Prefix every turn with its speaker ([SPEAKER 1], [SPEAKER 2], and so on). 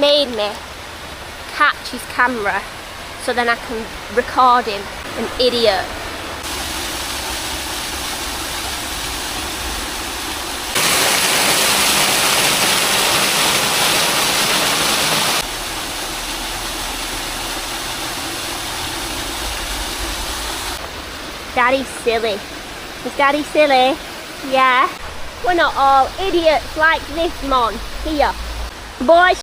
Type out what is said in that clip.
[SPEAKER 1] made me catch his camera so then I can record him. An idiot. Daddy's silly. Is Daddy silly? Yeah. We're not all idiots like this, mon. Here. Boys.